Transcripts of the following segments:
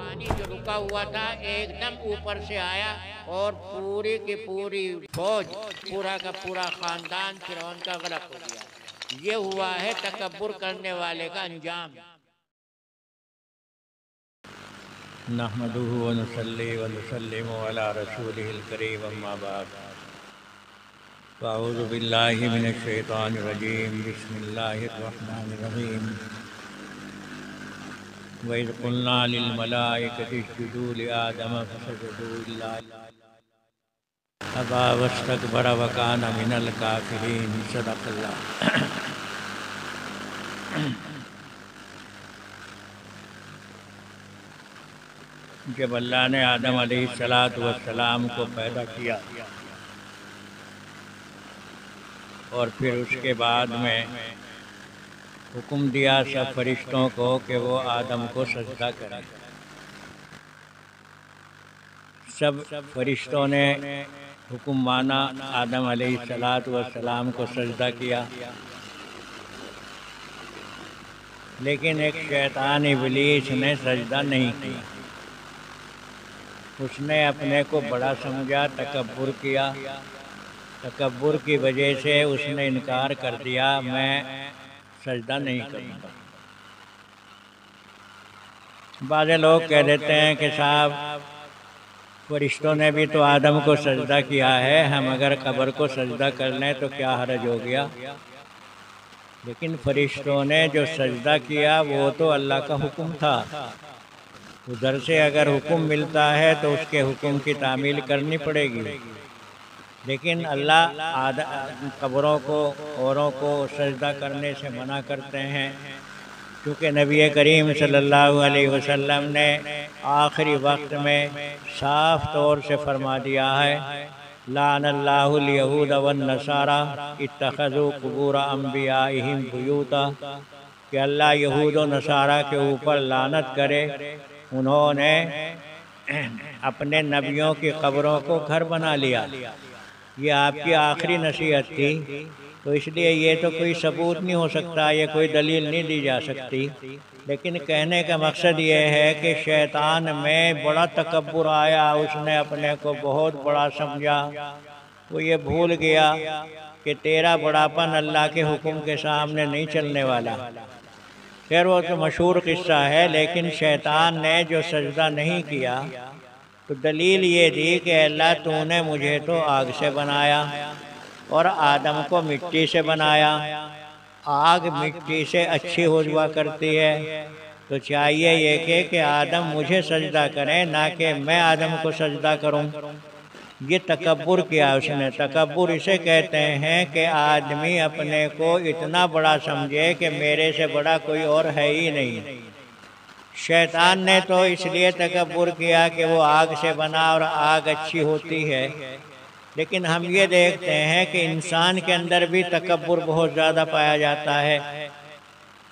پانی جو رکا ہوا تھا ایک دم اوپر سے آیا اور پوری کی پوری فوج، پورا کا پورا خاندان فرعون کا غرق ہو گیا۔ یہ ہوا ہے تکبر کرنے والے کا انجام۔ نحمده ونصلي ونسلم على رسوله الكريم اما بعد فاعوذ بالله من الشيطان الرجيم بسم الله الرحمن الرحيم وإذ قلنا للملائكة اسجدوا لآدم فسجدوا إلا أبى واستكبر وكان من الكافرين صدق الله۔ جب اللہ نے آدم علیہ السلام کو پیدا کیا اور پھر اس کے بعد میں حکم دیا سب فرشتوں کو کہ وہ آدم کو سجدہ کریں، سب فرشتوں نے حکم مانا، آدم علیہ السلام کو سجدہ کیا، لیکن ایک شیطان ابلیس نے سجدہ نہیں کیا۔ اس نے اپنے کو بڑا سمجھا، تکبر کیا، تکبر کی وجہ سے اس نے انکار کر دیا، میں سجدہ نہیں کروں گا۔ بعض لوگ کہہ دیتے ہیں کہ صاحب فرشتوں نے بھی تو آدم کو سجدہ کیا ہے، ہم اگر قبر کو سجدہ کر لیں تو کیا حرج ہو گیا؟ لیکن فرشتوں نے جو سجدہ کیا وہ تو اللہ کا حکم تھا، ادھر سے اگر حکم ملتا ہے تو اس کے حکم کی تعمیل کرنی پڑے گی۔ لیکن اللہ قبروں کو، اوروں کو سجدہ کرنے سے منع کرتے ہیں، کیونکہ نبی کریم صلی اللہ علیہ وسلم نے آخری وقت میں صاف طور سے فرما دیا ہے، لعن اللہ الیہود والنصارى اتخذوا قبور انبیائہم بیوتا، کہ اللہ یہود و نصارہ کے اوپر لعنت کرے، انہوں نے اپنے نبیوں کی قبروں کو گھر بنا لیا۔ یہ آپ کی آخری نصیحت تھی، تو اس لیے یہ تو کوئی ثبوت نہیں ہو سکتا، یہ کوئی دلیل نہیں دی جا سکتی، لیکن کہنے کا مقصد یہ ہے کہ شیطان میں بڑا تکبر آیا، اس نے اپنے کو بہت بڑا سمجھا، وہ یہ بھول گیا کہ تیرا بڑاپن اللہ کے حکم کے سامنے نہیں چلنے والا۔ خیر وہ تو مشہور قصہ ہے، لیکن شیطان نے جو سجدہ نہیں کیا تو دلیل یہ دی کہ اللہ تو نے مجھے تو آگ سے بنایا اور آدم کو مٹی سے بنایا، آگ مٹی سے اچھی ہو جوا کرتی ہے، تو چاہیے یہ کہ آدم مجھے سجدہ کریں، نہ کہ میں آدم کو سجدہ کروں۔ یہ تکبر کیا اس نے۔ تکبر اسے کہتے ہیں کہ آدمی اپنے کو اتنا بڑا سمجھے کہ میرے سے بڑا کوئی اور ہے ہی نہیں۔ شیطان نے تو اس لیے تکبر کیا کہ وہ آگ سے بنا اور آگ اچھی ہوتی ہے، لیکن ہم یہ دیکھتے ہیں کہ انسان کے اندر بھی تکبر بہت زیادہ پایا جاتا ہے۔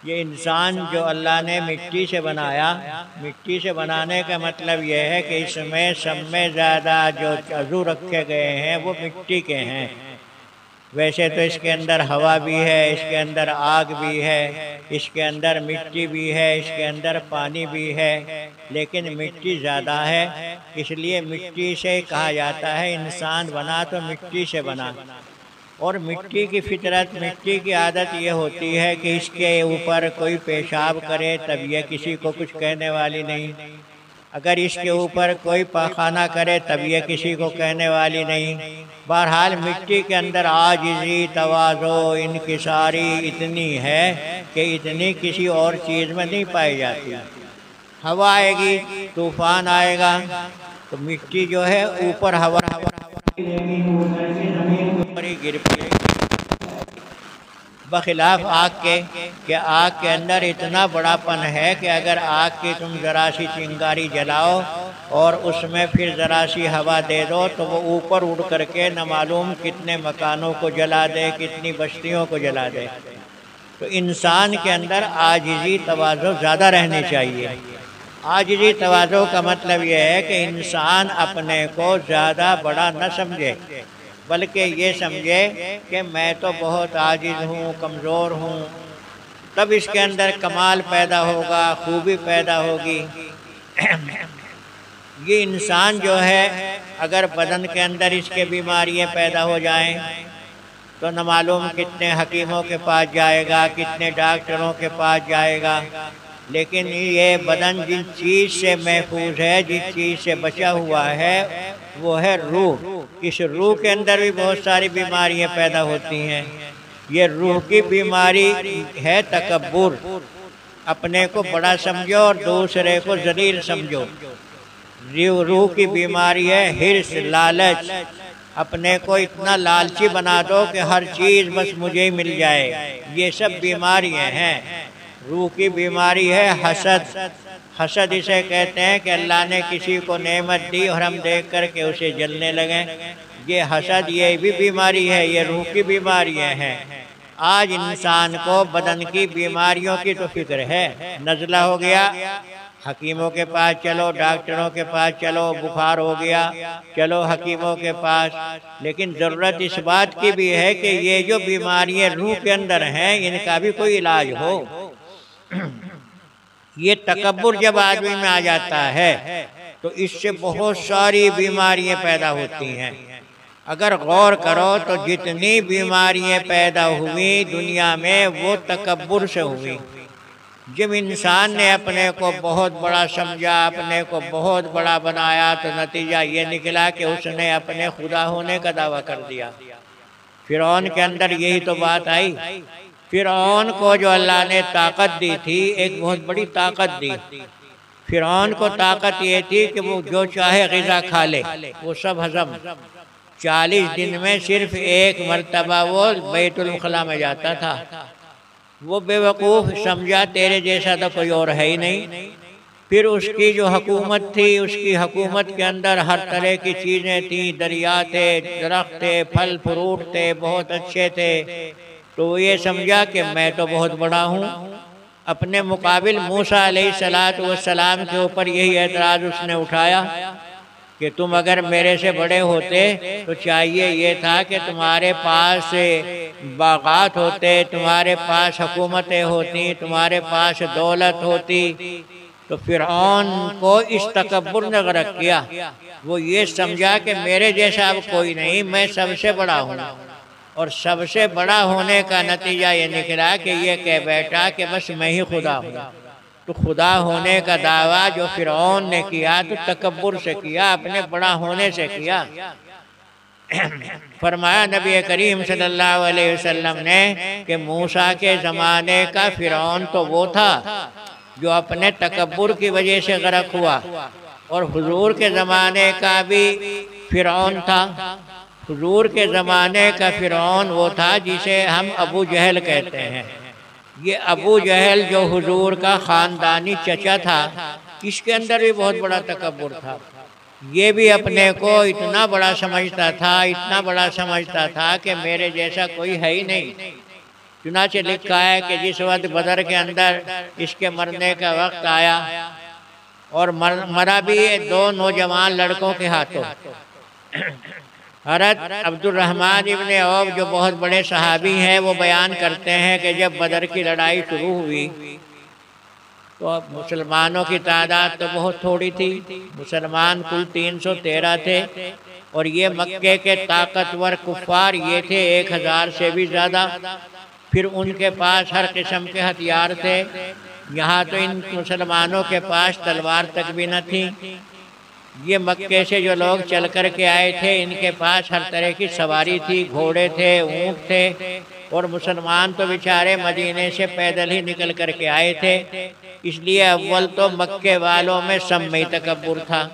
یہ انسان جو اللہ نے مٹی سے بنایا، مٹی سے بنانے کا مطلب یہ ہے کہ اس میں سب میں زیادہ جو عضو رکھے گئے ہیں وہ مٹی کے ہیں۔ ویسے تو اس کے اندر ہوا بھی ہے، اس کے اندر آگ بھی ہے، اس کے اندر مٹی بھی ہے، اس کے اندر پانی بھی ہے، لیکن مٹی زیادہ ہے، اس لیے مٹی سے کہا جاتا ہے انسان بنا تو مٹی سے بنا۔ اور مٹی کی فطرت، مٹی کی عادت یہ ہوتی ہے کہ اس کے اوپر کوئی پیشاب کرے تب یہ کسی کو کچھ کہنے والی نہیں، اگر اس کے اوپر کوئی پاخانہ کرے تب یہ کسی کو کہنے والی نہیں۔ بہرحال مٹی کے اندر عاجزی، تواضع، انکساری اتنی ہے کہ اتنی کسی اور چیز میں نہیں پائی جاتی۔ ہوا آئے گی، طوفان آئے گا تو مٹی جو ہے اوپر ہوا گر پڑے گی، بخلاف آگ کے، کہ آگ کے اندر اتنا بڑا پن ہے کہ اگر آگ کی تم ذرا سی چنگاری جلاؤ اور اس میں پھر ذرا سی ہوا دے دو تو وہ اوپر اڑ کر کے نہ معلوم کتنے مکانوں کو جلا دے، کتنی بستیوں کو جلا دے۔ تو انسان کے اندر عاجزی، تواضع زیادہ رہنی چاہیے۔ عاجزی، تواضع کا مطلب یہ ہے کہ انسان اپنے کو زیادہ بڑا نہ سمجھے، بلکہ یہ سمجھے کہ میں تو بہت عاجز ہوں، کمزور ہوں، تب اس کے اندر کمال پیدا ہوگا، خوبی پیدا ہوگی۔ یہ انسان جو ہے اگر بدن کے اندر اس کے بیماریاں پیدا ہو جائیں تو نہ معلوم کتنے حکیموں کے پاس جائے گا، کتنے ڈاکٹروں کے پاس جائے گا، لیکن یہ بدن جن چیز سے محفوظ ہے، جس چیز سے بچا ہوا ہے، وہ ہے روح۔ اس روح کے اندر بھی بہت ساری بیماریاں پیدا ہوتی ہیں۔ یہ روح کی بیماری ہے تکبر، اپنے کو بڑا سمجھو اور دوسرے کو ذلیل سمجھو۔ روح کی بیماری ہے حرص، لالچ، اپنے کو اتنا لالچی بنا دو کہ ہر چیز بس مجھے ہی مل جائے، یہ سب بیماریاں ہیں۔ روح کی بیماری ہے حسد۔ حسد اسے کہتے ہیں کہ اللہ نے کسی کو نعمت دی اور ہم دیکھ کر کے اسے جلنے لگیں، یہ حسد، یہ بھی بیماری ہے، یہ روح کی بیماریاں ہیں۔ آج انسان کو بدن کی بیماریوں کی تو فکر ہے، نزلہ ہو گیا حکیموں کے پاس چلو، ڈاکٹروں کے پاس چلو، بخار ہو گیا چلو حکیموں کے پاس، لیکن ضرورت اس بات کی بھی ہے کہ یہ جو بیماریاں روح کے اندر ہیں ان کا بھی کوئی علاج ہو۔ یہ تکبر جب آدمی میں آ جاتا ہے تو اس سے بہت ساری بیماریاں پیدا ہوتی ہیں۔ اگر غور کرو تو جتنی بیماریاں پیدا ہوئی دنیا میں وہ تکبر سے ہوئی۔ جب انسان نے اپنے کو بہت بڑا سمجھا، اپنے کو بہت بڑا بنایا تو نتیجہ یہ نکلا کہ اس نے اپنے خدا ہونے کا دعویٰ کر دیا۔ فرعون کے اندر یہی تو بات آئی۔ فرعون کو جو اللہ نے طاقت دی تھی، ایک بہت بڑی طاقت دی، فرعون کو طاقت یہ تھی کہ وہ جو چاہے غذا کھا لے، وہ سب ہضم۔ 40 دن میں صرف ایک مرتبہ وہ بیت الخلاء میں جاتا تھا۔ وہ بے وقوف سمجھا تیرے جیسا تو کوئی اور ہے ہی نہیں۔ پھر اس کی جو حکومت تھی، اس کی حکومت کے اندر ہر طرح کی چیزیں تھیں، دریا تھے، درخت تھے، پھل فروٹ تھے، بہت اچھے تھے، تو وہ یہ سمجھا کہ میں تو بہت بڑا ہوں۔ اپنے مقابل موسیٰ علیہ السلام کے اوپر یہی اعتراض اس نے اٹھایا کہ تم اگر میرے سے بڑے ہوتے تو چاہیے یہ تھا کہ تمہارے پاس باغات ہوتے، تمہارے پاس حکومتیں ہوتی، تمہارے پاس دولت ہوتی۔ تو فرعون کو اس تکبر نے غرق کیا، وہ یہ سمجھا کہ میرے جیسا اب کوئی نہیں، میں سب سے بڑا ہوں، اور سب سے بڑا ہونے کا نتیجہ یہ نکلا کہ یہ کہہ بیٹھا کہ بس میں ہی خدا ہوں۔ تو خدا ہونے کا دعویٰ جو فرعون نے کیا تو تکبر سے کیا، اپنے بڑا ہونے سے کیا۔ فرمایا نبی کریم صلی اللہ علیہ وسلم نے کہ موسیٰ کے زمانے کا فرعون تو وہ تھا جو اپنے تکبر کی وجہ سے غرق ہوا، اور حضور کے زمانے کا بھی فرعون تھا۔ حضور کے زمانے کا فرعون وہ تھا جسے ہم ابو جہل کہتے ہیں۔ یہ ابو جہل جو حضور کا خاندانی چچا تھا، اس کے اندر بھی بہت بڑا تکبر تھا۔ یہ بھی اپنے کو اتنا بڑا سمجھتا تھا، اتنا بڑا سمجھتا تھا کہ میرے جیسا کوئی ہے ہی نہیں۔ چنانچہ لکھا ہے کہ جس وقت بدر کے اندر اس کے مرنے کا وقت آیا، اور مرا بھی 2 نوجوان لڑکوں کے ہاتھوں۔ حضرت عبد الرحمن ابن عوف جو بہت بڑے صحابی ہیں، وہ بیان کرتے ہیں کہ جب بدر کی لڑائی شروع ہوئی تو مسلمانوں کی تعداد تو بہت تھوڑی تھی، مسلمان کل 313 تھے، اور یہ مکے کے طاقتور کفار یہ تھے 1000 سے بھی زیادہ۔ پھر ان کے پاس ہر قسم کے ہتھیار تھے، یہاں تو ان مسلمانوں کے پاس تلوار تک بھی نہ تھی۔ یہ مکے سے جو لوگ چل کر کے آئے تھے ان کے پاس ہر طرح کی سواری تھی، گھوڑے تھے، اونٹ تھے، اور مسلمان تو بیچارے مدینے سے پیدل ہی نکل کر کے آئے تھے۔ اس لیے اول تو مکے والوں میں سب میں تکبر تھا،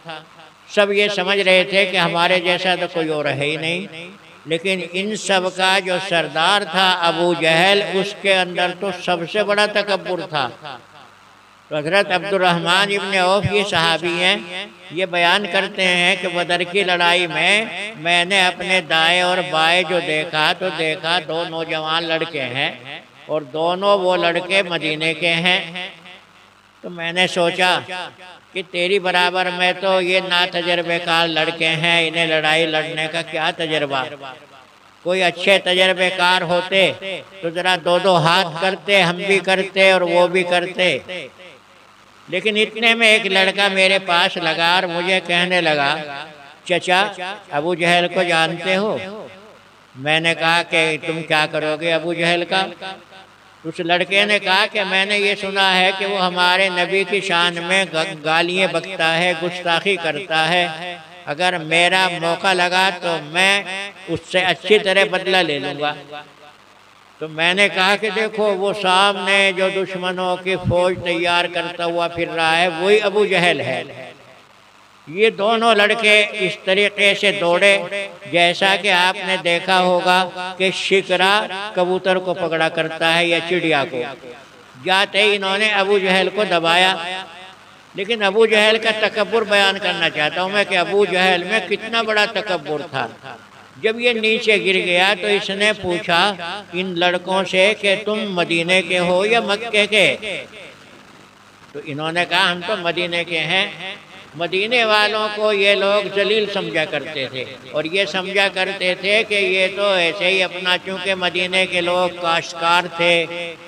سب یہ سمجھ رہے تھے کہ ہمارے جیسا تو کوئی اور ہے ہی نہیں۔ لیکن ان سب کا جو سردار تھا ابو جہل، اس کے اندر تو سب سے بڑا تکبر تھا۔ تو حضرت عبد الرحمن ابن عوف یہ صحابی ہیں، یہ بیان کرتے ہیں کہ بدر کی لڑائی میں نے اپنے دائیں اور بائیں جو دیکھا تو دیکھا 2 نوجوان لڑکے ہیں، اور دونوں وہ لڑکے مدینے کے ہیں۔ تو میں نے سوچا کہ تیری برابر میں تو یہ ناتجربے کار لڑکے ہیں، انہیں لڑائی لڑنے کا کیا تجربہ۔ کوئی اچھے تجربے کار ہوتے تو ذرا 2 ہاتھ کرتے، ہم بھی کرتے اور وہ بھی کرتے۔ لیکن اتنے میں ایک لڑکا میرے پاس لگا اور مجھے کہنے لگا چچا ابو جہل کو جانتے ہو؟ میں نے کہا کہ تم کیا کرو گے ابو جہل کا؟ اس لڑکے نے کہا کہ میں نے یہ سنا ہے کہ وہ ہمارے نبی کی شان میں گالیاں بکتا ہے، گستاخی کرتا ہے، اگر میرا موقع لگا تو میں اس سے اچھی طرح بدلہ لے لوں گا۔ تو میں نے کہا کہ دیکھو وہ سامنے جو دشمنوں کی فوج تیار کرتا ہوا پھر رہا ہے وہی ابو جہل ہے۔ یہ دونوں لڑکے اس طریقے سے دوڑے جیسا کہ آپ نے دیکھا ہوگا کہ شکرا کبوتر کو پکڑا کرتا ہے یا چڑیا کو۔ جاتے ہی انہوں نے ابو جہل کو دبایا، لیکن ابو جہل کا تکبر بیان کرنا چاہتا ہوں میں کہ ابو جہل میں کتنا بڑا تکبر تھا۔ جب یہ نیچے گر گیا تو اس نے پوچھا ان لڑکوں سے کہ تم مدینے کے ہو یا مکے کے؟ تو انہوں نے کہا ہم تو مدینے کے ہیں۔ مدینے والوں کو یہ لوگ ذلیل سمجھا کرتے تھے اور یہ سمجھا کرتے تھے کہ یہ تو ایسے ہی اپنا، چونکہ مدینے کے لوگ کاشتکار تھے،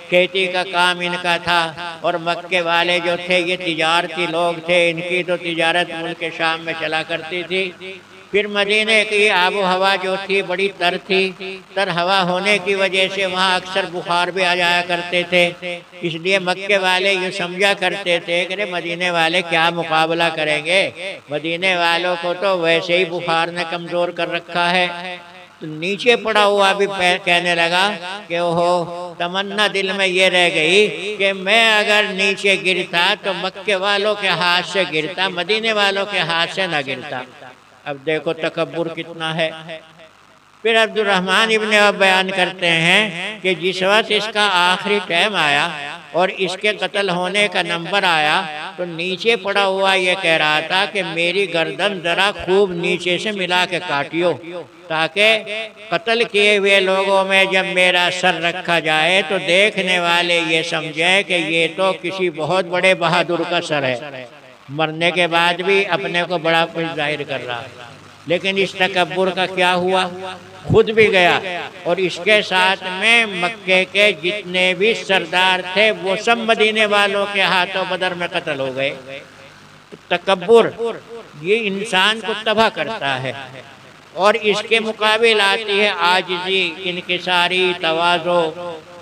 کھیتی کا کام ان کا تھا، اور مکے والے جو تھے یہ تجارتی لوگ تھے، ان کی تو تجارت ملک شام میں چلا کرتی تھی۔ پھر مدینے کی آب و ہوا جو تھی بڑی تر تھی، تر ہوا ہونے کی وجہ سے وہاں اکثر بخار بھی آ جایا کرتے تھے، اس لیے مکے والے یہ سمجھا کرتے تھے کہ مدینے والے کیا مقابلہ کریں گے، مدینے والوں کو تو ویسے ہی بخار نے کمزور کر رکھا ہے۔ تو نیچے پڑا ہوا بھی کہنے لگا کہ اوہو تمنا دل میں یہ رہ گئی کہ میں اگر نیچے گرتا تو مکے والوں کے ہاتھ سے گرتا، مدینے والوں کے ہاتھ سے نہ گرتا۔ اب دیکھو تکبر کتنا ہے۔ پھر عبد الرحمن ابن عوف بیان کرتے ہیں کہ جس وقت اس کا آخری ٹائم آیا اور اس کے قتل ہونے کا نمبر آیا تو نیچے پڑا ہوا یہ کہہ رہا تھا کہ میری گردن ذرا خوب نیچے سے ملا کے کاٹیو، تاکہ قتل کیے ہوئے لوگوں میں جب میرا سر رکھا جائے تو دیکھنے والے یہ سمجھیں کہ یہ تو کسی بہت بڑے بہادر کا سر ہے، مرنے کے بعد بھی اپنے کو بڑا کچھ ظاہر کر رہا۔ لیکن اس تکبر کا کیا ہوا؟ خود بھی گیا اور اس کے ساتھ میں مکے کے جتنے بھی سردار تھے وہ سب مدینے والوں کے ہاتھوں بدر میں قتل ہو گئے۔ تکبر یہ انسان کو تباہ کرتا ہے، اور اس کے مقابل آتی ہے عاجزی، انکساری، تواضع۔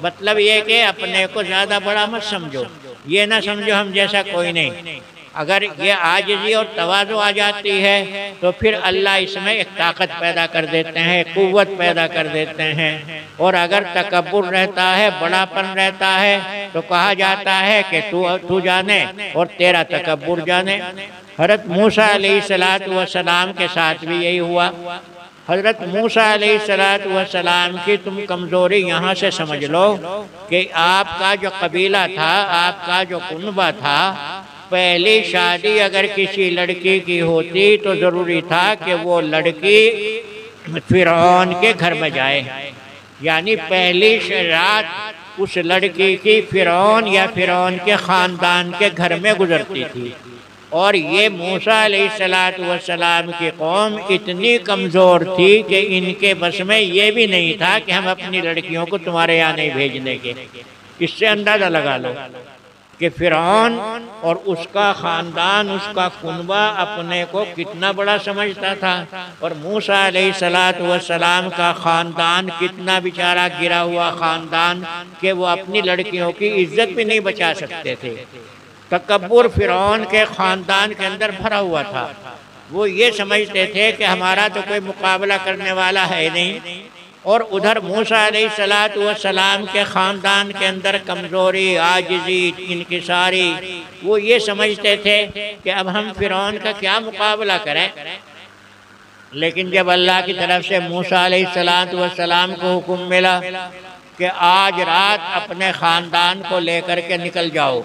مطلب یہ کہ اپنے کو زیادہ بڑا مت سمجھو، یہ نہ سمجھو ہم جیسا کوئی نہیں۔ اگر یہ عاجزی اور تواضع آ جاتی ہے تو پھر اللہ اس میں ایک طاقت پیدا کر دیتے ہیں، قوت پیدا کر دیتے ہیں۔ اور اگر تکبر رہتا ہے، بڑا پن رہتا ہے تو کہا جاتا ہے کہ تو جانے اور تیرا تکبر جانے۔ حضرت موسیٰ علیہ السلام کے ساتھ بھی یہی ہوا۔ حضرت موسیٰ علیہ السلام کی تم کمزوری یہاں سے سمجھ لو کہ آپ کا جو قبیلہ تھا، آپ کا جو کنبہ تھا، پہلی شادی اگر کسی لڑکی کی ہوتی تو ضروری تھا کہ وہ لڑکی فرعون کے گھر میں جائے، یعنی پہلی رات اس لڑکی کی فرعون یا فرعون کے خاندان کے گھر میں گزرتی تھی۔ اور یہ موسیٰ علیہ السلام کی قوم اتنی کمزور تھی کہ ان کے بس میں یہ بھی نہیں تھا کہ ہم اپنی لڑکیوں کو تمہارے یہاں نہیں بھیجنے کے۔ اس سے اندازہ لگا لو کہ فرعون اور اس کا خاندان، اس کا کنبہ اپنے کو کتنا بڑا سمجھتا تھا، اور موسیٰ علیہ السلام کا خاندان کتنا بیچارہ گرا ہوا خاندان کہ وہ اپنی لڑکیوں کی عزت بھی نہیں بچا سکتے تھے۔ تکبر فرعون کے خاندان کے اندر بھرا ہوا تھا۔ وہ یہ سمجھتے تھے کہ ہمارا تو کوئی مقابلہ کرنے والا ہے نہیں، اور ادھر موسیٰ علیہ السلام کے خاندان کے اندر کمزوری، عاجزی، انکساری۔ وہ یہ سمجھتے تھے کہ اب ہم فرعون کا کیا مقابلہ کریں۔ لیکن جب اللہ کی طرف سے موسیٰ علیہ السلام کو حکم ملا کہ آج رات اپنے خاندان کو لے کر کے نکل جاؤ،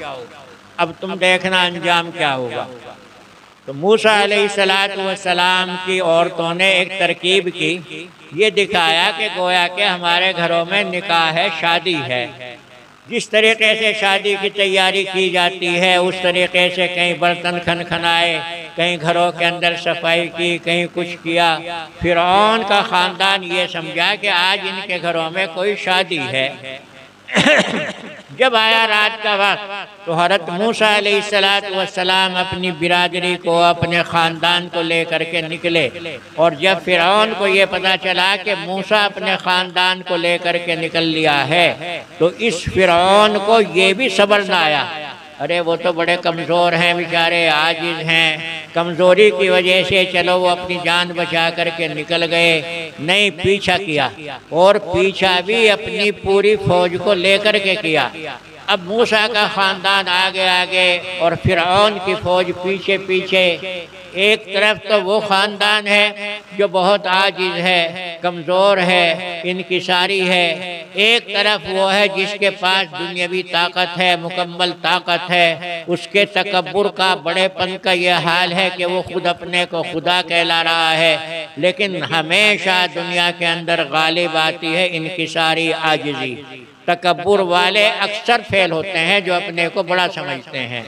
اب تم دیکھنا انجام کیا ہوگا، تو موسیٰ علیہ السلام کی عورتوں نے ایک ترکیب کی، یہ دکھایا کہ گویا کہ ہمارے گھروں میں نکاح ہے، شادی ہے۔ جس طریقے سے شادی کی تیاری کی جاتی ہے اس طریقے سے کہیں برتن کھنکھنائے، کہیں گھروں کے اندر صفائی کی، کہیں کچھ کیا۔ فرعون کا خاندان یہ سمجھا کہ آج ان کے گھروں میں کوئی شادی ہے۔ جب آیا رات کا وقت تو حضرت موسیٰ علیہ السلام اپنی برادری کو اپنے خاندان کو لے کر کے نکلے، اور جب فرعون کو یہ پتا چلا کہ موسیٰ اپنے خاندان کو لے کر کے نکل لیا ہے تو اس فرعون کو یہ بھی صبر نہ آیا، ارے وہ تو بڑے کمزور ہیں بیچارے، عاجز ہیں، کمزوری کی وجہ سے چلو وہ اپنی جان بچا کر کے نکل گئے، نہیں پیچھا کیا، اور پیچھا بھی اپنی پوری فوج کو لے کر کے کیا۔ اب موسیٰ کا خاندان آگے آگے اور فرعون کی فوج پیچھے پیچھے۔ ایک طرف تو وہ خاندان ہے جو بہت عاجز ہے، کمزور ہے، انکساری ہے، ایک طرف وہ ہے جس کے پاس دنیاوی طاقت ہے، مکمل طاقت ہے، اس کے تکبر کا، بڑے پن کا یہ حال ہے کہ وہ خود اپنے کو خدا کہلا رہا ہے، لیکن ہمیشہ دنیا کے اندر غالب آتی ہے انکساری، عاجزی۔ تکبر والے اکثر فیل ہوتے ہیں جو اپنے کو بڑا سمجھتے ہیں،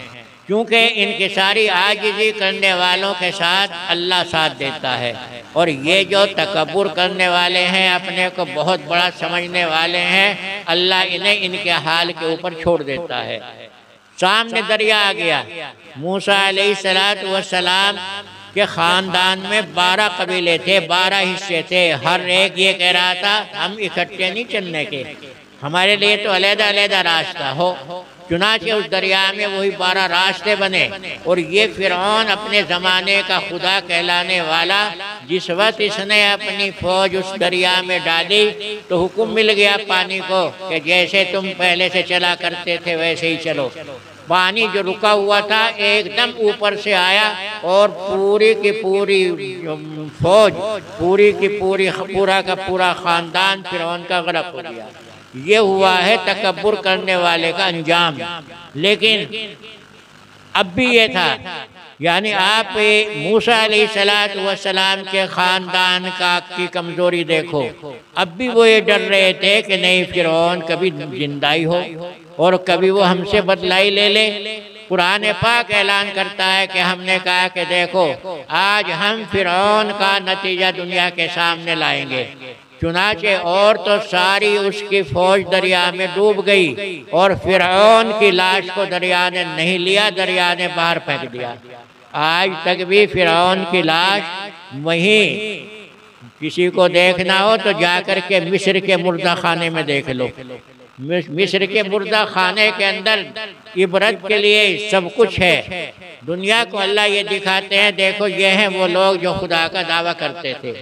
کیونکہ انکساری عاجزی کرنے والوں کے ساتھ اللہ ساتھ دیتا ہے، اور یہ جو تکبر کرنے والے ہیں، اپنے کو بہت بڑا سمجھنے والے ہیں، اللہ انہیں ان کے حال کے اوپر چھوڑ دیتا ہے۔ سامنے دریا آ گیا، موسیٰ علیہ السلام کے خاندان میں 12 قبیلے تھے، 12 حصے تھے، ہر ایک یہ کہہ رہا تھا ہم اکٹھے نہیں چلنے کے، ہمارے لیے تو علیحدہ علیحدہ راستہ ہو۔ چنانچہ اس دریا میں وہی 12 راستے بنے، اور یہ فرعون اپنے زمانے کا خدا کہلانے والا، جس وقت اس نے اپنی فوج اس دریا میں ڈالی تو حکم مل گیا پانی کو کہ جیسے تم پہلے سے چلا کرتے تھے ویسے ہی چلو۔ پانی جو رکا ہوا تھا ایک دم اوپر سے آیا، اور پوری کی پوری فوج، پورا کا پورا خاندان فرعون کا غرق ہو گیا۔ یہ ہوا ہے تکبر کرنے والے کا انجام۔ لیکن اب بھی یہ تھا، یعنی آپ موسیٰ علیہ السلام کے خاندان کی کمزوری دیکھو، اب بھی وہ یہ ڈر رہے تھے کہ نہیں فرعون کبھی زندہ ہی ہو اور کبھی وہ ہم سے بدلائی لے لے۔ قرآن پاک اعلان کرتا ہے کہ ہم نے کہا کہ دیکھو آج ہم فرعون کا نتیجہ دنیا کے سامنے لائیں گے۔ چنانچہ اور تو ساری اس کی فوج دریا میں ڈوب گئی، اور فرعون کی لاش کو دریا نے نہیں لیا، دریا نے باہر پھینک دیا۔ آج تک بھی فرعون کی لاش وہیں، کسی کو دیکھنا ہو تو جا کر کے مصر کے مردہ خانے میں دیکھ لو۔ مصر کے مردہ خانے کے اندر عبرت کے لیے سب کچھ ہے۔ دنیا کو اللہ یہ دکھاتے ہیں دیکھو یہ ہیں وہ لوگ جو خدا کا دعویٰ کرتے تھے۔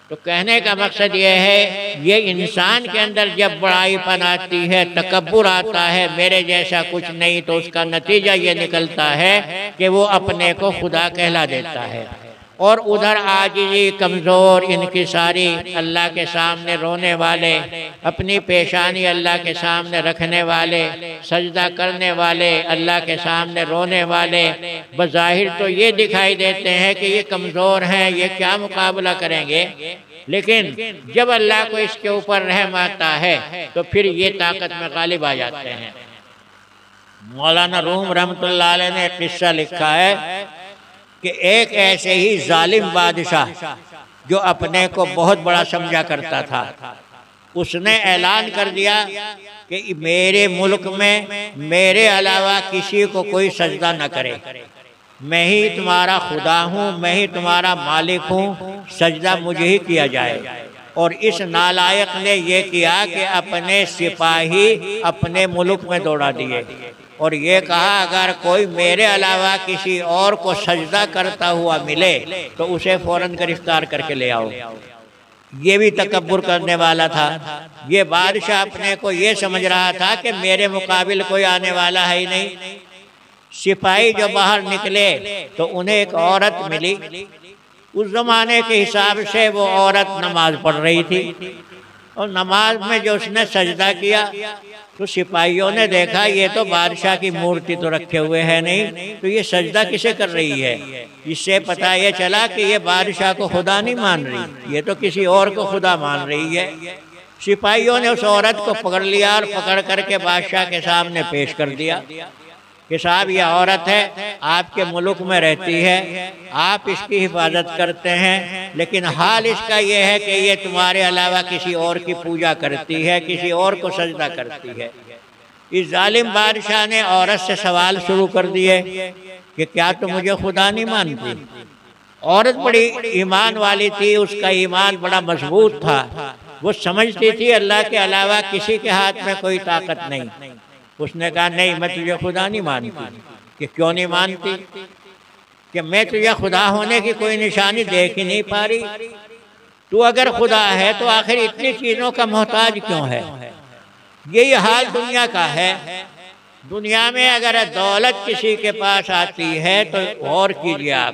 تو کہنے کا مقصد یہ ہے، یہ انسان کے اندر جب بڑائی پن آتی ہے، تکبر آتا ہے، میرے جیسا کچھ نہیں، تو اس کا نتیجہ یہ نکلتا ہے کہ وہ اپنے کو خدا کہلا دیتا ہے۔ اور ادھر عاجزی، کمزور، انکساری، اللہ کے سامنے رونے والے، اپنی پیشانی اللہ کے سامنے رکھنے والے، سجدہ کرنے والے، اللہ کے سامنے رونے والے، بظاہر تو یہ دکھائی دیتے ہیں کہ یہ کمزور ہیں، یہ کیا مقابلہ کریں گے، لیکن جب اللہ کو اس کے اوپر رحم آتا ہے تو پھر یہ طاقت میں غالب آ جاتے ہیں۔ مولانا روم رحمۃ اللہ علیہ نے ایک قصہ لکھا ہے کہ ایک ایسے ہی ظالم بادشاہ جو اپنے کو بہت بڑا سمجھا کرتا تھا، اس نے اعلان کر دیا کہ میرے ملک میں میرے علاوہ کسی کو کوئی سجدہ نہ کرے، میں ہی تمہارا خدا ہوں، میں ہی تمہارا مالک ہوں، سجدہ مجھے ہی کیا جائے۔ اور اس نالائق نے یہ کیا کہ اپنے سپاہی اپنے ملک میں دوڑا دیے، اور یہ کہا اگر کوئی میرے علاوہ کسی اور کو سجدہ کرتا ہوا ملے تو اسے فوراً گرفتار کر کے لے آؤ۔ یہ بھی تکبر کرنے والا تھا۔ یہ بادشاہ اپنے کو یہ سمجھ رہا تھا کہ میرے مقابل کوئی آنے والا ہے ہی نہیں۔ سپاہی جو باہر نکلے تو انہیں ایک عورت ملی، اس زمانے کے حساب سے وہ عورت نماز پڑھ رہی تھی، اور نماز میں جو اس نے سجدہ کیا تو سپاہیوں نے دیکھا یہ تو بادشاہ کی مورتی تو رکھے ہوئے ہے نہیں، تو یہ سجدہ کسے کر رہی ہے؟ اس سے پتہ یہ چلا کہ یہ بادشاہ کو خدا نہیں مان رہی، یہ تو کسی اور کو خدا مان رہی ہے۔ سپاہیوں نے اس عورت کو پکڑ لیا اور پکڑ کر کے بادشاہ کے سامنے پیش کر دیا کہ صاحب یہ عورت ہے، آپ کے ملک میں رہتی ہے، آپ اس کی حفاظت کرتے ہیں، لیکن حال اس کا یہ ہے کہ یہ تمہارے علاوہ کسی اور کی پوجا کرتی ہے، کسی اور کو سجدہ کرتی ہے۔ اس ظالم بادشاہ نے عورت سے سوال شروع کر دیے کہ کیا تم مجھے خدا نہیں مانتی؟ عورت بڑی ایمان والی تھی، اس کا ایمان بڑا مضبوط تھا، وہ سمجھتی تھی اللہ کے علاوہ کسی کے ہاتھ میں کوئی طاقت نہیں۔ اس نے کہا نہیں، میں تجھے خدا نہیں مانتی۔ کہ کیوں نہیں مانتی؟ کہ میں تجھے خدا ہونے کی کوئی نشانی دیکھ ہی نہیں پا رہی، تو اگر خدا ہے تو آخر اتنی چیزوں کا محتاج کیوں ہے؟ یہی حال دنیا کا ہے۔ دنیا میں اگر دولت کسی کے پاس آتی ہے تو غور کیجیے آپ،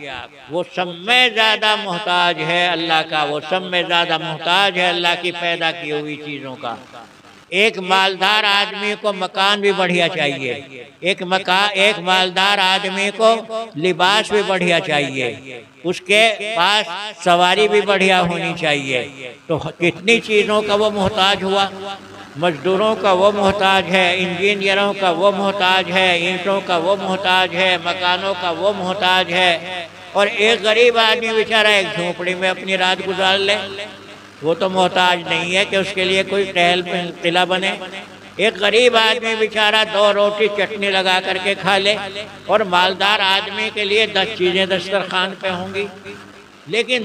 وہ سب میں زیادہ محتاج ہے اللہ کا، وہ سب میں زیادہ محتاج ہے اللہ کی پیدا کی ہوئی چیزوں کا۔ ایک مالدار آدمی کو مکان بھی بڑھیا چاہیے، ایک مالدار آدمی کو لباس بھی بڑھیا چاہیے، اس کے پاس سواری بھی بڑھیا ہونی چاہیے۔ تو کتنی چیزوں کا وہ محتاج ہوا؟ مزدوروں کا وہ محتاج ہے، انجینئروں کا وہ محتاج ہے، اینٹوں کا وہ محتاج ہے، مکانوں کا وہ محتاج ہے۔ اور ایک غریب آدمی بیچارہ ایک جھونپڑی میں اپنی رات گزار لے، وہ تو محتاج نہیں ہے کہ اس کے لیے کوئی قلعہ بنے۔ ایک غریب آدمی بیچارہ 2 روٹی چٹنی لگا کر کے کھا لے، اور مالدار آدمی کے لیے 10 چیزیں دسترخوان پہ ہوں گی۔ لیکن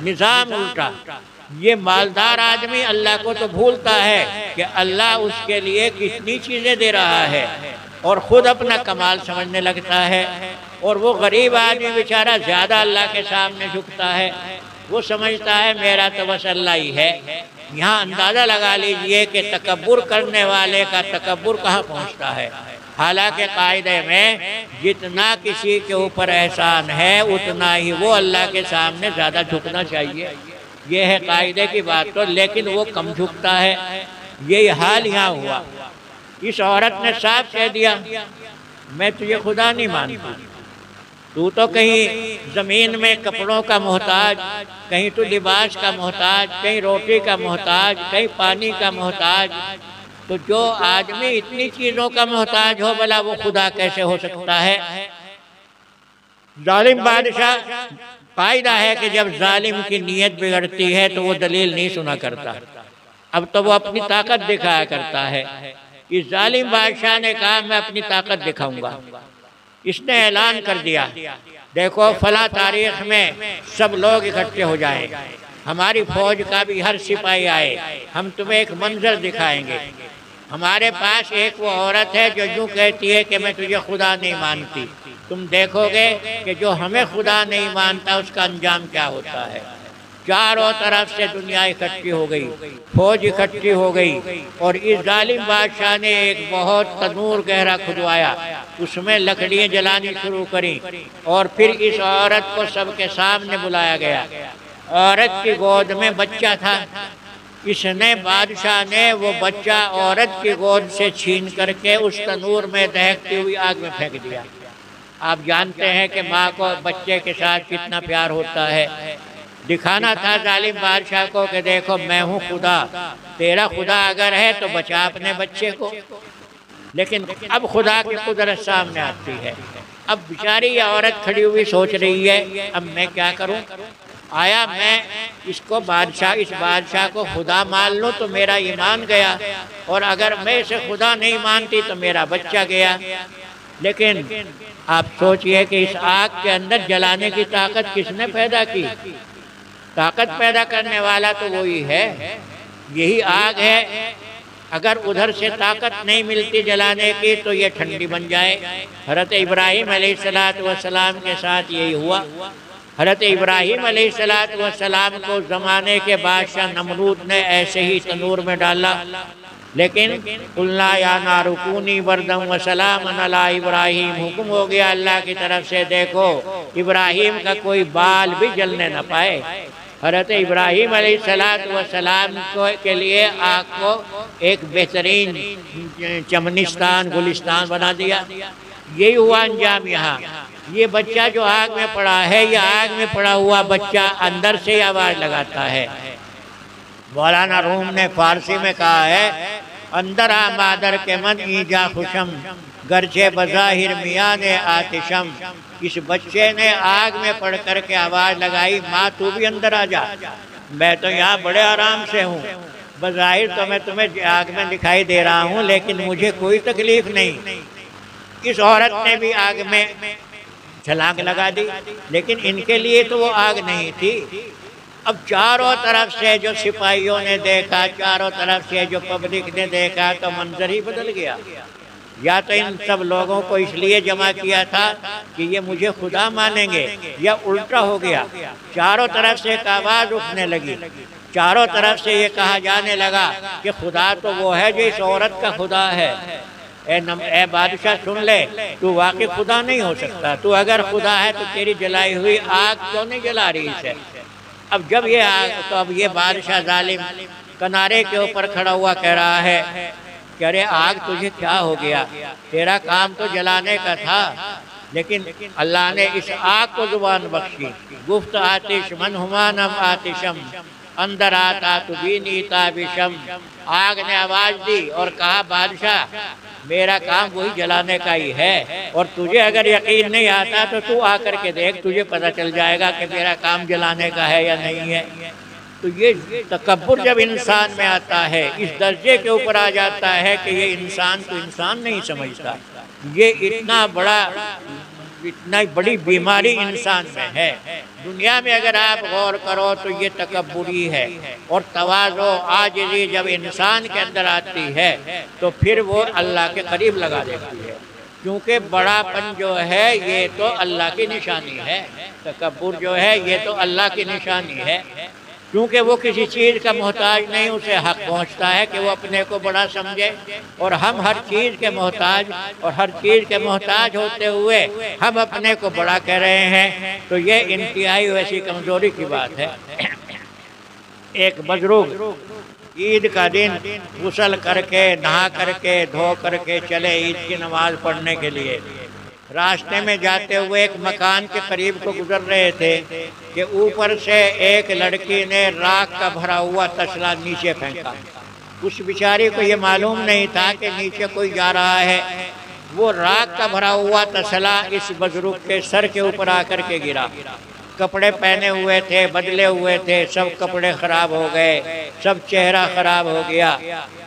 نظام الٹا، یہ مالدار آدمی اللہ کو تو بھولتا ہے کہ اللہ اس کے لیے کتنی چیزیں دے رہا ہے، اور خود اپنا کمال سمجھنے لگتا ہے۔ اور وہ غریب آدمی بیچارہ زیادہ اللہ کے سامنے جھکتا ہے، وہ سمجھتا ہے میرا تو بس اللہ ہی ہے۔ یہاں اندازہ لگا لیجئے کہ تکبر کرنے والے کا تکبر کہاں پہنچتا ہے۔ حالانکہ قاعدے میں جتنا کسی کے اوپر احسان ہے اتنا ہی وہ اللہ کے سامنے زیادہ جھکنا چاہیے، یہ ہے قاعدے کی بات تو، لیکن وہ کم جھکتا ہے۔ یہی حال یہاں ہوا۔ اس عورت نے صاف کہہ دیا میں تجھے خدا نہیں مانتی، تو کہیں زمین میں کپڑوں کا محتاج، کہیں تو لباس کا محتاج، کہیں روٹی کا محتاج، کہیں پانی کا محتاج۔ تو جو آدمی اتنی چیزوں کا محتاج ہو بھلا وہ خدا کیسے ہو سکتا ہے؟ ظالم بادشاہ، قاعدہ ہے کہ جب ظالم کی نیت بگڑتی ہے تو وہ دلیل نہیں سنا کرتا، اب تو وہ اپنی طاقت دکھایا کرتا ہے۔ اس ظالم بادشاہ نے کہا میں اپنی طاقت دکھاؤں گا۔ اس نے اعلان کر دیا دیکھو فلاں تاریخ میں سب لوگ اکٹھے ہو جائیں، ہماری فوج کا بھی ہر سپاہی آئے، ہم تمہیں ایک منظر دکھائیں گے۔ ہمارے پاس ایک وہ عورت ہے جو یوں کہتی ہے کہ میں تجھے خدا نہیں مانتی، تم دیکھو گے کہ جو ہمیں خدا نہیں مانتا اس کا انجام کیا ہوتا ہے۔ چاروں طرف سے دنیا اکٹھی ہو گئی، فوج اکٹھی ہو گئی، اور اس ظالم بادشاہ نے ایک بہت تنور گہرا کھدوایا، اس میں لکڑیاں جلانی شروع کریں، اور پھر اس عورت کو سب کے سامنے بلایا گیا۔ عورت کی گود میں بچہ تھا، اس نے بادشاہ نے وہ بچہ عورت کی گود سے چھین کر کے اس تنور میں دہکتی ہوئی آگ میں پھینک دیا۔ آپ جانتے ہیں کہ ماں کو بچے کے ساتھ کتنا پیار ہوتا ہے۔ دکھانا تھا ظالم بادشاہ کو کہ دیکھو میں ہوں خدا، تیرا خدا اگر ہے تو بچا اپنے بچے کو۔ لیکن اب خدا کی قدرت سامنے آتی ہے۔ اب بیچاری یہ عورت کھڑی ہوئی سوچ رہی ہے اب میں کیا کروں؟ آیا میں اس بادشاہ کو خدا مان لوں تو میرا ایمان گیا، اور اگر میں اسے خدا نہیں مانتی تو میرا بچہ گیا۔ لیکن آپ سوچئے کہ اس آگ کے اندر جلانے کی طاقت کس نے پیدا کی؟ طاقت پیدا کرنے والا تو وہی ہے، یہی آگ ہے۔ اگر ادھر سے طاقت نہیں ملتی جلانے کی تو یہ ٹھنڈی بن جائے۔ حضرت ابراہیم علیہ السلام کے ساتھ یہی ہوا۔ حضرت ابراہیم علیہ السلام کو زمانے کے بادشاہ نمرود نے ایسے ہی تنور میں ڈالا، لیکن قلنا یا نار کونی بردا وسلاما علی ابراہیم، حکم ہو گیا اللہ کی طرف سے دیکھو ابراہیم کا کوئی بال بھی جلنے نہ پائے۔ حضرت ابراہیم علیہ السلام کے لیے آگ کو ایک بہترین چمنستان گلستان بنا دیا۔ یہی ہوا انجام یہاں۔ یہ بچہ جو آگ میں پڑا ہے، یہ آگ میں پڑا ہوا بچہ اندر سے آواز لگاتا ہے۔ مولانا روم نے فارسی میں کہا ہے اندر آ مادر کے من ایجا خوشم، گرچہ بظاہر میان آتشم۔ اس بچے نے آگ میں پڑھ کر کے آواز لگائی ماں تو بھی اندر آ جا، میں تو یہاں بڑے آرام سے ہوں۔ بظاہر تو میں تمہیں آگ میں دکھائی دے رہا ہوں لیکن مجھے کوئی تکلیف نہیں۔ اس عورت نے بھی آگ میں چھلانگ لگا دی، لیکن ان کے لیے تو وہ آگ نہیں تھی۔ اب چاروں طرف سے جو سپاہیوں نے دیکھا، چاروں طرف سے جو پبلک نے دیکھا تو منظر ہی بدل گیا۔ یا تو ان سب لوگوں کو اس لیے جمع کیا تھا کہ یہ مجھے خدا مانیں گے، یا الٹا ہو گیا۔ چاروں طرف سے ایک آواز اٹھنے لگی، چاروں طرف سے یہ کہا جانے لگا کہ خدا تو وہ ہے جو اس عورت کا خدا ہے۔ اے بادشاہ سن لے، تو واقعی خدا نہیں ہو سکتا۔ تو اگر خدا ہے تو تیری جلائی ہوئی آگ کیوں نہیں جلا رہی اسے؟ اب جب یہ آگ، تو اب یہ بادشاہ ظالم کنارے کے اوپر کھڑا ہوا کہہ رہا ہے کہ ارے آگ تجھے کیا ہو گیا؟ تیرا کام تو جلانے کا تھا، لیکن اللہ نے اس آگ کو زبان بخشی۔ گفت آتش من ہمانم آتشم اندر آتا تو بینی تابشم۔ آگ نے آواز دی اور کہا بادشاہ میرا کام وہی جلانے کا ہی ہے، اور تجھے اگر یقین نہیں آتا تو آ کر کے دیکھ، تجھے پتہ چل جائے گا کہ میرا کام جلانے کا ہے یا نہیں ہے۔ تو یہ تکبر جب انسان میں آتا ہے، اس درجے کے اوپر آ جاتا ہے کہ یہ انسان تو انسان نہیں سمجھتا، یہ اتنا بڑی بیماری انسان میں ہے۔ دنیا میں اگر آپ غور کرو تو یہ تکبری ہے، اور تواضع عاجزی جب انسان کے اندر آتی ہے تو پھر وہ اللہ کے قریب لگا دیتی ہے، کیونکہ بڑا پن جو ہے یہ تو اللہ کی نشانی ہے۔ تکبر جو ہے یہ تو اللہ کی نشانی ہے، کیونکہ وہ کسی چیز کا محتاج نہیں، اسے حق پہنچتا ہے کہ وہ اپنے کو بڑا سمجھے، اور ہم ہر چیز کے محتاج، اور ہر چیز کے محتاج ہوتے ہوئے ہم اپنے کو بڑا کہہ رہے ہیں، تو یہ انتہائی ویسی کمزوری کی بات ہے۔ ایک بزرگ عید کا دن غسل کر کے، نہا کر کے، دھو کر کے چلے عید کی نماز پڑھنے کے لیے۔ راستے میں جاتے ہوئے ایک مکان کے قریب کو گزر رہے تھے کہ اوپر سے ایک لڑکی نے راکھ کا بھرا ہوا تسلا نیچے پھینکا۔ اس بیچاری کو یہ معلوم نہیں تھا کہ نیچے کوئی جا رہا ہے۔ وہ راکھ کا بھرا ہوا تسلا اس بزرگ کے سر کے اوپر آ کر کے گرا۔ کپڑے پہنے ہوئے تھے، بدلے ہوئے تھے، سب کپڑے خراب ہو گئے، سب چہرہ خراب ہو گیا۔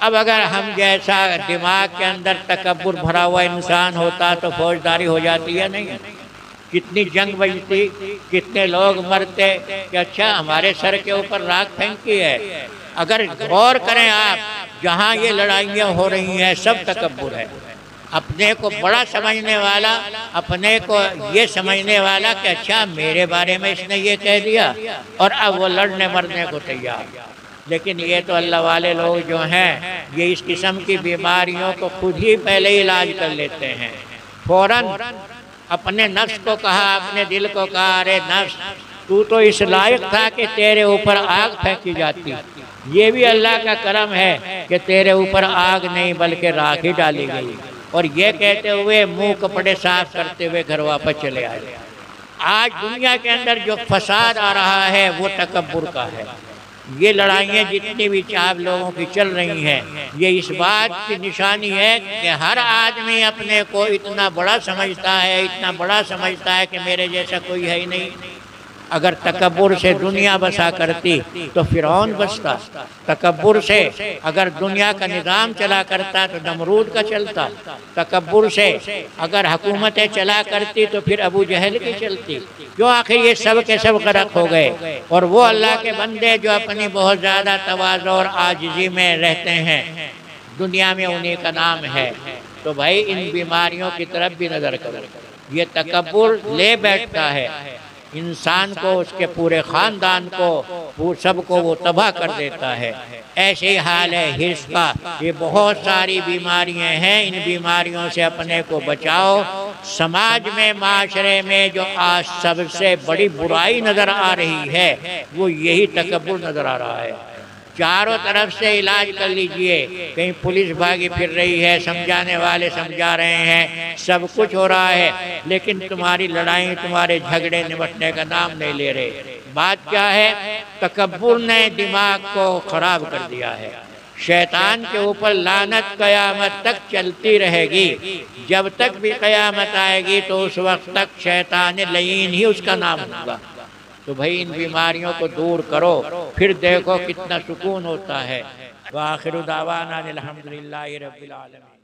اب اگر ہم جیسا دماغ کے اندر تکبر بھرا ہوا انسان ہوتا تو فوجداری ہو جاتی ہے نہیں؟ کتنی جنگ بجتی، کتنے لوگ مرتے کہ اچھا ہمارے سر کے اوپر راکھ پھینکی ہے۔ اگر غور کریں آپ، جہاں یہ لڑائیاں ہو رہی ہیں سب تکبر ہے۔ اپنے کو بڑا سمجھنے والا، اپنے کو یہ سمجھنے والا کہ اچھا میرے بارے میں اس نے یہ کہہ دیا، اور اب وہ لڑنے مرنے کو تیار۔ لیکن یہ تو اللہ والے لوگ جو ہیں یہ اس قسم کی بیماریوں کو خود ہی پہلے علاج کر لیتے ہیں۔ فوراً اپنے نفس کو کہا، اپنے دل کو کہا ارے نفس تو اس لائق تھا کہ تیرے اوپر آگ پھینکی جاتی۔ یہ بھی اللہ کا کرم ہے کہ تیرے اوپر آگ نہیں بلکہ راکھ ہی ڈالی گئی۔ اور یہ کہتے ہوئے منہ کپڑے صاف کرتے ہوئے گھر واپس چلے آئے۔ آج دنیا کے اندر جو فساد آ رہا ہے وہ تکبر کا ہے۔ یہ لڑائیاں جتنی بھی آپ لوگوں کی چل رہی ہیں یہ اس بات کی نشانی ہے کہ ہر آدمی اپنے کو اتنا بڑا سمجھتا ہے، اتنا بڑا سمجھتا ہے کہ میرے جیسا کوئی ہے ہی نہیں۔ اگر تکبر سے دنیا بسا کرتی تو فرعون بستا، تکبر سے اگر دنیا کا نظام چلا کرتا تو نمرود کا چلتا، تکبر سے اگر حکومتیں چلا کرتی تو پھر ابو جہل کی چلتی۔ کیوں؟ آخر یہ سب کے سب غرق ہو گئے، اور وہ اللہ کے بندے جو اپنی بہت زیادہ تواضع اور عاجزی میں رہتے ہیں دنیا میں انہی کا نام ہے۔ تو بھائی ان بیماریوں کی طرف بھی نظر کرو۔ یہ تکبر لے بیٹھتا ہے انسان کو، اس کے پورے خاندان کو، وہ سب کو وہ تباہ کر دیتا ہے۔ ایسے ہی حال ہے حرص کا۔ یہ بہت ساری بیماریاں ہیں، ان بیماریوں سے اپنے کو بچاؤ۔ سماج میں، معاشرے میں جو آج سب سے بڑی برائی نظر آ رہی ہے وہ یہی تکبر نظر آ رہا ہے۔ چاروں طرف سے علاج کر لیجئے، کہیں پولیس بھاگی پھر رہی ہے، سمجھانے والے سمجھا رہے ہیں، سب کچھ ہو رہا ہے، لیکن تمہاری لڑائی، تمہارے جھگڑے نمٹنے کا نام نہیں لے رہے۔ بات کیا ہے؟ تکبر نے دماغ کو خراب کر دیا ہے۔ شیطان کے اوپر لعنت قیامت تک چلتی رہے گی۔ جب تک بھی قیامت آئے گی تو اس وقت تک شیطان لعین ہی اس کا نام ہوگا۔ تو بھائی ان بیماریوں کو دور کرو، پھر دیکھو کتنا سکون ہوتا ہے۔ وآخر دعوانا الحمدللہ رب العالمین.